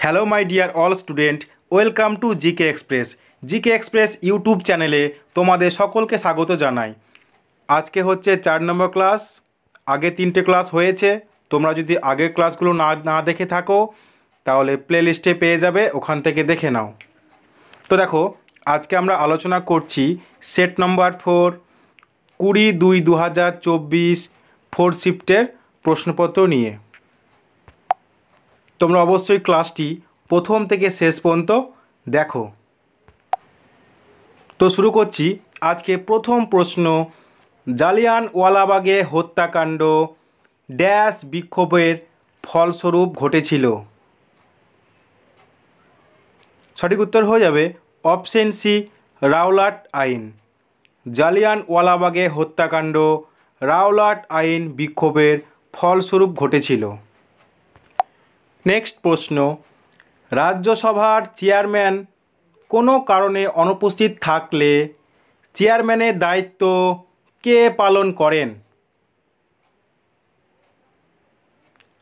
Hello my dear all student, welcome to GK express. GK express YouTube চ্যানেলে তোমাদের সকলকে স্বাগত জানাই। আজকে হচ্ছে 4 নম্বর ক্লাস। আগে 3টে ক্লাস হয়েছে। তোমরা যদি আগের ক্লাসগুলো না দেখে থাকো তাহলে প্লে লিস্টে পেয়ে যাবে, ওখান থেকে দেখে নাও। তো দেখো, আজকে আমরা আলোচনা করছি সেট নম্বর 4 20/2/2024 4th শিফটের প্রশ্নপত্র নিয়ে। তোমরা অবশ্যই ক্লাসটি প্রথম থেকে শেষ পর্যন্ত দেখো। তো শুরু করছি। আজকে প্রথম প্রশ্ন, জালিয়ানওয়ালাবাগে হত্যাকাণ্ড ড্যাশ বিক্ষোভের ফলস্বরূপ ঘটেছিল। সঠিক উত্তর হয়ে যাবে অপশন সি, রাওলাট আইন। জালিয়ানওয়ালাবাগে হত্যাকাণ্ড রাওলাট আইন বিক্ষোভের ফলস্বরূপ ঘটেছিল। নেক্সট প্রশ্ন, রাজ্যসভার চেয়ারম্যান কোনো কারণে অনুপস্থিত থাকলে চেয়ারম্যানের দায়িত্ব কে পালন করেন।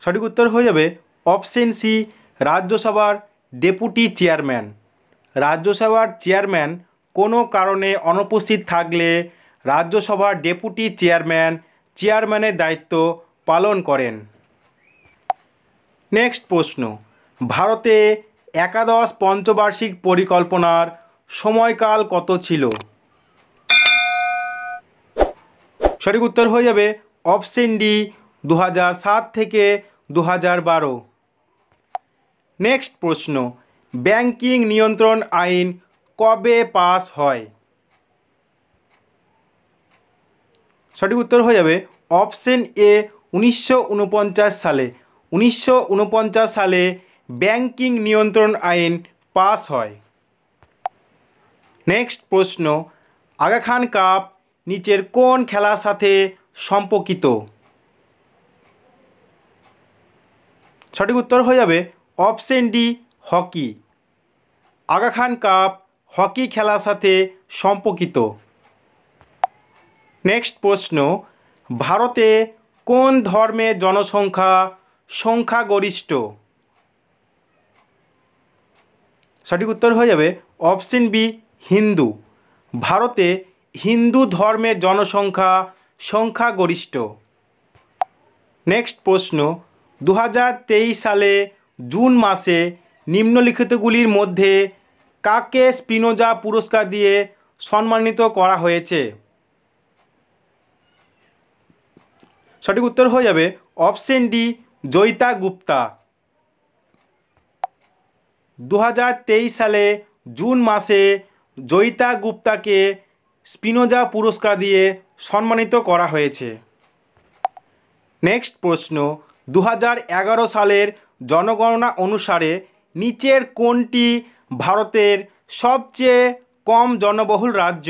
সঠিক উত্তর হয়ে যাবে অপশন সি, রাজ্যসভার ডেপুটি চেয়ারম্যান। রাজ্যসভার চেয়ারম্যান কোনো কারণে অনুপস্থিত থাকলে রাজ্যসভার ডেপুটি চেয়ারম্যানের দায়িত্ব পালন করেন। নেক্সট প্রশ্ন, ভারতে একাদশ পঞ্চবার্ষিক পরিকল্পনার সময়কাল কত ছিল। সঠিক উত্তর হয়ে যাবে অপশন ডি, 2007 থেকে 2012। নেক্সট প্রশ্ন, ব্যাংকিং নিয়ন্ত্রণ আইন কবে পাস হয়। সঠিক উত্তর হয়ে যাবে অপশন এ, 1949 সালে। 1949 সালে ব্যাংকিং নিয়ন্ত্রণ আইন পাস হয়। নেক্সট প্রশ্ন, আগা খান কাপ নিচের কোন খেলার সাথে সম্পর্কিত। সঠিক উত্তর হয়ে যাবে option D, hockey. Aga Khan cup hockey খেলার সাথে সম্পর্কিত। নেক্সট প্রশ্ন, ভারতে কোন ধর্মের জনসংখ্যা সংখ্যাগরিষ্ঠ। সঠিক উত্তর হয়ে যাবে অপশন বি, হিন্দু। ভারতে হিন্দু ধর্মের জনসংখ্যা সংখ্যাগরিষ্ঠ। নেক্সট প্রশ্ন, 2023 সালে জুন মাসে নিম্নলিখিতগুলির মধ্যে কাকে স্পিনোজা পুরস্কার দিয়ে সম্মানিত করা হয়েছে। সঠিক উত্তর হয়ে যাবে অপশন ডি, জয়িতা গুপ্তা। 2023 সালে জুন মাসে জয়িতা গুপ্তাকে স্পিনোজা পুরস্কার দিয়ে সম্মানিত করা হয়েছে। নেক্সট প্রশ্ন, 2011 সালের জনগণনা অনুসারে নিচের কোনটি ভারতের সবচেয়ে কম জনবহুল রাজ্য।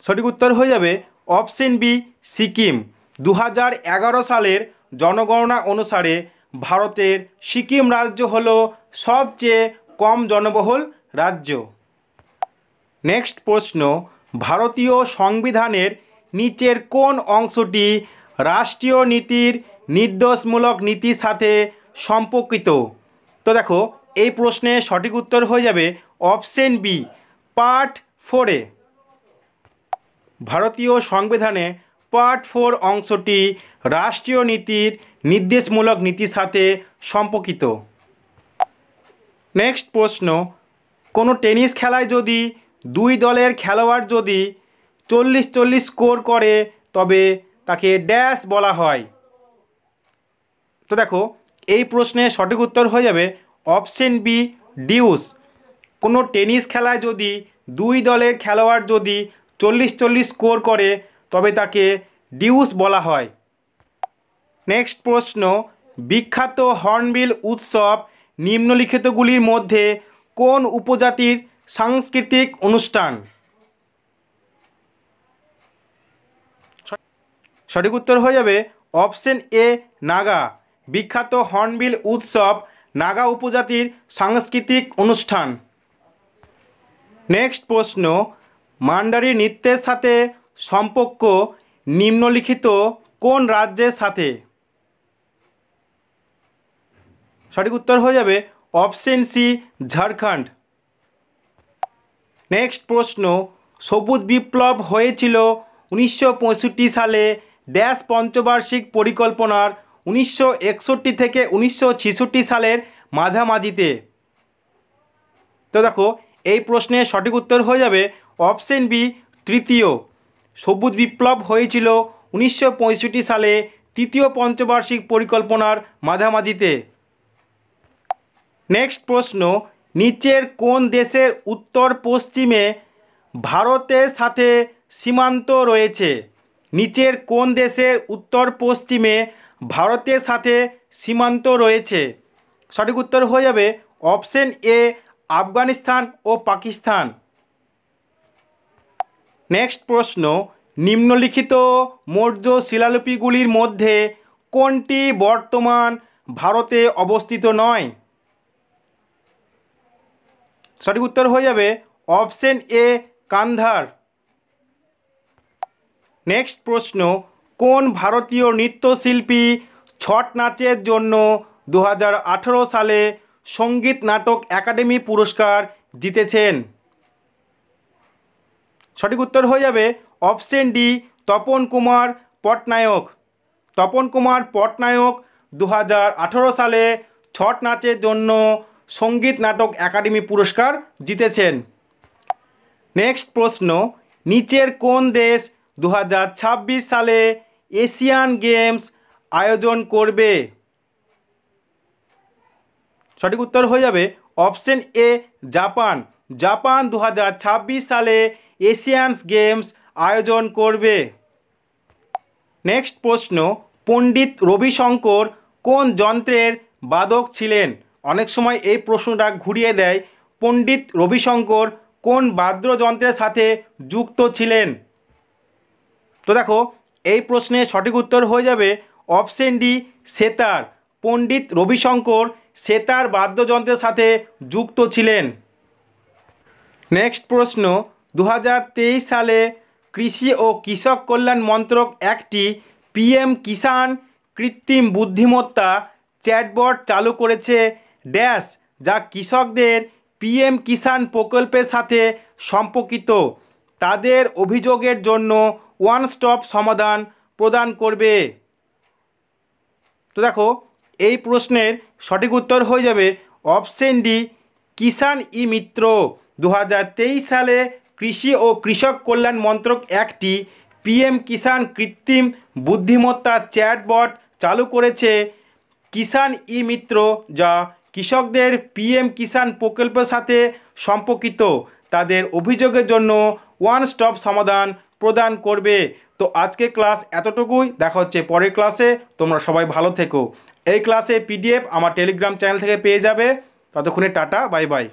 সঠিক উত্তর হয়ে যাবে অপশন বি, সিকিম। 2011 সালের জনগণনা অনুসারে ভারতের সিকিম রাজ্য হল সবচেয়ে কম জনবহুল রাজ্য। নেক্সট প্রশ্ন, ভারতীয় সংবিধানের নিচের কোন অংশটি রাষ্ট্রীয় নীতির নির্দেশমূলক নীতির সাথে সম্পর্কিত। তো দেখো, এই প্রশ্নের সঠিক উত্তর হয়ে যাবে অপশন বি, পার্ট 4-এ। ভারতীয় সংবিধানে পার্ট 4 অংশটি রাষ্ট্রীয় নীতির নির্দেশমূলক নীতির সাথে সম্পর্কিত। নেক্সট প্রশ্ন, কোনো টেনিস খেলায় যদি দুই দলের খেলোয়াড় যদি 40-40 স্কোর করে তবে তাকে ড্যাশ বলা হয়। তো দেখো, এই প্রশ্নের সঠিক উত্তর হয়ে যাবে অপশন বি, ডিউস। কোনো টেনিস খেলায় যদি দুই দলের খেলোয়াড় যদি 40-40 স্কোর করে তবে তাকে ডিউস বলা হয়। নেক্সট প্রশ্ন, বিখ্যাত হর্নবিল উৎসব নিম্নলিখিতগুলির মধ্যে কোন উপজাতির সাংস্কৃতিক অনুষ্ঠান। সঠিক উত্তর হয়ে যাবে অপশন এ, নাগা। বিখ্যাত হর্নবিল উৎসব নাগা উপজাতির সাংস্কৃতিক অনুষ্ঠান। নেক্সট প্রশ্ন, মান্ডারি নৃত্যের সাথে সম্পর্ক নিম্নলিখিত কোন রাজ্যের সাথে। সঠিক উত্তর হয়ে যাবে অপশন সি ঝাড়খণ্ড। নেক্সট প্রশ্ন, সবুজ বিপ্লব হয়েছিল 1965 সালে ড্যাশ পঞ্চবার্ষিক পরিকল্পনার 1961 থেকে 1966 সালের মাঝামাঝিতে। তো দেখো এই প্রশ্নের সঠিক উত্তর হয়ে যাবে অপশন বি তৃতীয়। সবুজ বিপ্লব হয়েছিল 1965 সালে তৃতীয় পঞ্চবার্ষিক পরিকল্পনার মাঝামাঝিতে। নেক্সট প্রশ্ন, নিচের কোন দেশের উত্তর পশ্চিমে ভারতের সাথে সীমান্ত রয়েছে? নিচের কোন দেশের উত্তর পশ্চিমে ভারতের সাথে সীমান্ত রয়েছে? সঠিক উত্তর হয়ে যাবে অপশন এ আফগানিস্তান ও পাকিস্তান। নেক্সট প্রশ্ন, নিম্নলিখিত মৌর্য শিলালিপিগুলির মধ্যে কোনটি বর্তমান ভারতে অবস্থিত নয়? সঠিক উত্তর হয়ে যাবে অপশন এ কান্ধার। নেক্সট প্রশ্ন, কোন ভারতীয় নৃত্যশিল্পী ছট নাচের জন্য 2018 সালে সঙ্গীত নাটক একাডেমি পুরস্কার জিতেছেন? সঠিক উত্তর হয়ে যাবে অপশন ডি তপন কুমার পটনায়ক। তপন কুমার পটনায়ক 2018 সালে ছট নাচের জন্য সঙ্গীত নাটক একাডেমি পুরস্কার জিতেছেন। নেক্সট প্রশ্ন, নিচের কোন দেশ 2026 সালে এশিয়ান গেমস আয়োজন করবে? সঠিক উত্তর হয়ে যাবে অপশন এ জাপান। জাপান 2026 সালে এশিয়ান গেমস আয়োজন করবে। নেক্সট প্রশ্ন, পণ্ডিত রবিশঙ্কর কোন যন্ত্রের বাদক ছিলেন? অনেক সময় এই প্রশ্নটা ঘুরিয়ে দেয়, পণ্ডিত রবিশঙ্কর কোন বাদ্যযন্ত্রের সাথে যুক্ত ছিলেন? তো দেখো এই প্রশ্নের সঠিক উত্তর হয়ে যাবে অপশন ডি সেতার। পণ্ডিত রবিশঙ্কর সেতার বাদ্যযন্ত্রের সাথে যুক্ত ছিলেন। নেক্সট প্রশ্ন, 2023 সালে কৃষি ও কৃষক কল্যাণ মন্ত্রক একটি পিএম কিষাণ কৃত্রিম বুদ্ধিমত্তা চ্যাটবট চালু করেছে ড্যাশ, যা কৃষকদের পিএম কিষাণ প্রকল্পের সাথে সম্পর্কিত তাদের অভিযোগের জন্য ওয়ান স্টপ সমাধান প্রদান করবে। তো দেখো এই প্রশ্নের সঠিক উত্তর হয়ে যাবে অপশন ডি কিষাণ ই মিত্র। 2023 সালে কৃষি ও কৃষক কল্যাণ মন্ত্রক একটি পিএম কিষাণ কৃত্রিম বুদ্ধিমত্তা চ্যাটবট চালু করেছে কিষাণ ই মিত্র, যা কৃষকদের পিএম কিষাণ প্রকল্পের সাথে সম্পর্কিত তাদের অভিযোগের জন্য ওয়ান স্টপ সমাধান প্রদান করবে। তো আজকে ক্লাস এতটুকুই, দেখা হচ্ছে পরের ক্লাসে। তোমরা সবাই ভালো থেকো। এই ক্লাসে পিডিএফ আমার টেলিগ্রাম চ্যানেল থেকে পেয়ে যাবে। ততক্ষণে টাটা, বাই বাই।